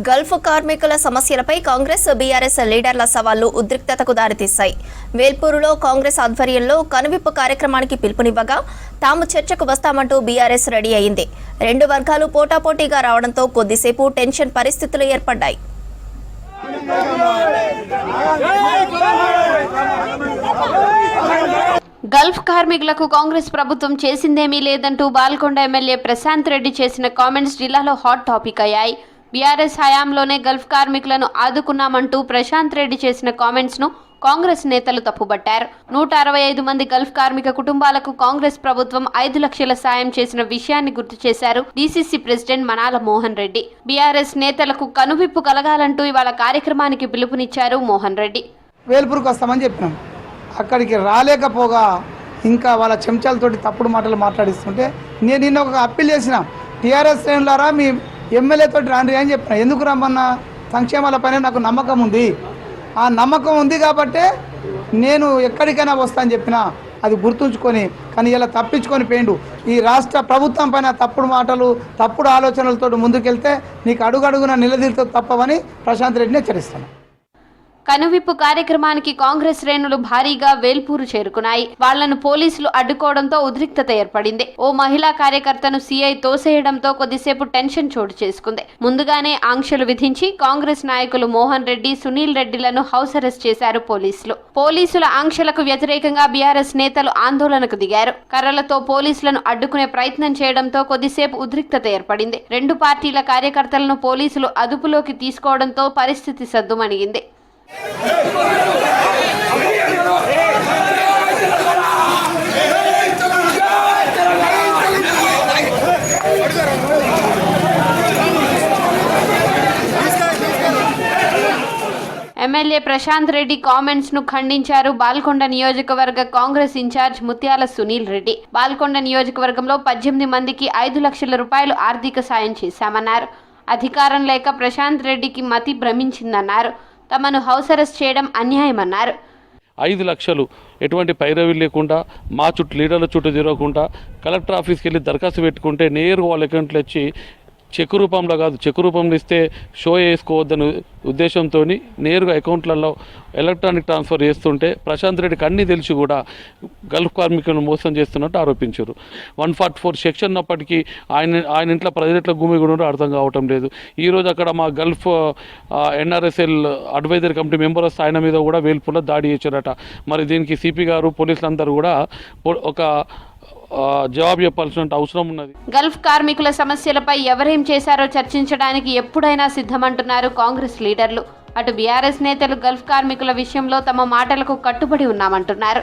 Gulf కార్మికుల సమస్యలపై Congress BRS లీడర్ల సవాళ్లు ఉద్రిక్తతకు దారితీశాయి. వేల్పూరులో కాంగ్రెస్ ఆధ్వర్యంలో కనువిప్పు కార్యక్రమానికి పిలుపునివ్వగా తాము చర్చకు వస్తామంటూ బీఆర్ఎస్ రెడీ అయింది. రెండు వర్గాలు పోటాపోటీగా రావడంతో కొద్దిసేపు టెన్షన్ పరిస్థితులు ఏర్పడ్డాయి. గల్ఫ్ కార్మికులకు కాంగ్రెస్ ప్రభుత్వం చేసిందేమీ లేదంటూ బాల్కొండ ఎమ్మెల్యే ప్రశాంత్ రెడ్డి చేసిన కామెంట్స్ జిల్లాలో హాట్ టాపిక్ అయ్యాయి. బీఆర్ఎస్ హయాంలోనే గల్ఫ్ కార్మికులను ఆదుకున్నామంటూ ప్రశాంత్ రెడ్డి చేసిన కామెంట్స్ ను కాంగ్రెస్ నేతలు తప్పుబట్టారు. 165 మంది గల్ఫ్ కార్మిక కుటుంబాలకు కాంగ్రెస్ ప్రభుత్వం 5 లక్షల సాయం చేసిన విషయాన్ని గుర్తు చేశారు DCC president Manala Mohan Reddy. BRS నేతలకు కనువిప్పు కలగాలంటూ ఇవాళ కార్యక్రమానికి పిలుపునిచ్చారు మోహన్ రెడ్డి. వేల్పూర్కి వస్తామని చెప్పినాం. అక్కడికి రాలేకపోగా ఇంకా వాళ్ళ చెంచాలతోటి తప్పుడు మాటలు మాట్లాడిస్తుంటే నేను నిన్న ఒక అప్పీల్ చేసిన, టీఆర్ఎస్ శ్రేణులారా మీ ఎమ్మెల్యేతోటి రాండి అని చెప్పిన. ఎందుకు రమ్మన్నా, సంక్షేమాలపైన నాకు నమ్మకం ఉంది. ఆ నమ్మకం ఉంది కాబట్టే నేను ఎక్కడికైనా వస్తా అని చెప్పిన. అది గుర్తుంచుకొని కానీ ఇలా తప్పించుకొని పోయిండు. ఈ రాష్ట్ర ప్రభుత్వం పైన తప్పుడు మాటలు తప్పుడు ఆలోచనలతో ముందుకెళ్తే నీకు అడుగడుగున నిలదీతో తప్పవని ప్రశాంత్ రెడ్డిని హెచ్చరిస్తాను. కనువిప్పు కార్యక్రమానికి కాంగ్రెస్ శ్రేణులు భారీగా వేల్పూరు చేరుకున్నాయి. వాళ్లను పోలీసులు అడ్డుకోవడంతో ఉద్రిక్తత ఏర్పడింది. ఓ మహిళా కార్యకర్తను సీఐ తోసేయడంతో కొద్దిసేపు టెన్షన్ చోటు చేసుకుంది. ముందుగానే ఆంక్షలు విధించి కాంగ్రెస్ నాయకులు మోహన్ రెడ్డి, సునీల్ రెడ్డిలను హౌస్ అరెస్ట్ చేశారు పోలీసులు. పోలీసుల ఆంక్షలకు వ్యతిరేకంగా బీఆర్ఎస్ నేతలు ఆందోళనకు దిగారు. కర్రలతో పోలీసులను అడ్డుకునే ప్రయత్నం చేయడంతో కొద్దిసేపు ఉద్రిక్తత ఏర్పడింది. రెండు పార్టీల కార్యకర్తలను పోలీసులు అదుపులోకి తీసుకోవడంతో పరిస్థితి సద్దుమణిగింది. ఎమ్మెల్యే ప్రశాంత్ రెడ్డి కామెంట్స్ ను ఖండించారు బాల్కొండ నియోజకవర్గ కాంగ్రెస్ ఇన్ఛార్జ్ ముత్యాల సునీల్ రెడ్డి. బాల్కొండ నియోజకవర్గంలో 18 మందికి 5 లక్షల రూపాయలు ఆర్థిక సాయం చేశామన్నారు. అధికారం లేక ప్రశాంత్ రెడ్డికి మతి భ్రమించిందన్నారు. తమను హౌస్ అరెస్ట్ చేయడం అన్యాయమన్నారు. 5 లక్షలు ఎటువంటి పైరవి లేకుండా మా చుట్టూ లీడర్ల చుట్టూ తిరగకుండా కలెక్టర్ ఆఫీస్కి వెళ్ళి దరఖాస్తు పెట్టుకుంటే నేరుగా వాళ్ళ అకౌంట్లో వచ్చి చెక్ రూపంలో కాదు, చెక్ రూపంలో ఇస్తే షో వేసుకోవద్దని ఉద్దేశంతో నేరుగా అకౌంట్లలో ఎలక్ట్రానిక్ ట్రాన్స్ఫర్ చేస్తుంటే ప్రశాంత్ రెడ్డికి అన్నీ తెలిసి కూడా గల్ఫ్ కార్మికులను మోసం చేస్తున్నట్టు ఆరోపించారు. 144 సెక్షన్ ఉన్నప్పటికీ ఆయన ఇంట్లో ప్రజల భూమి కూడా అర్థం కావటం లేదు. ఈరోజు అక్కడ మా Gulf NRSL advisory committee members ఆయన మీద కూడా వేల్పూర్లో దాడి చేశారట. మరి దీనికి సిపి గారు పోలీసులందరూ కూడా ఒక జవాబు చెప్పాల్సిన అవసరం ఉన్నది. గల్ఫ్ కార్మికుల సమస్యలపై ఎవరేం చేశారో చర్చించడానికి ఎప్పుడైనా సిద్ధమంటున్నారు కాంగ్రెస్ లీడర్లు. అటు బీఆర్ఎస్ నేతలు గల్ఫ్ కార్మికుల విషయంలో తమ మాటలకు కట్టుబడి ఉన్నామంటున్నారు.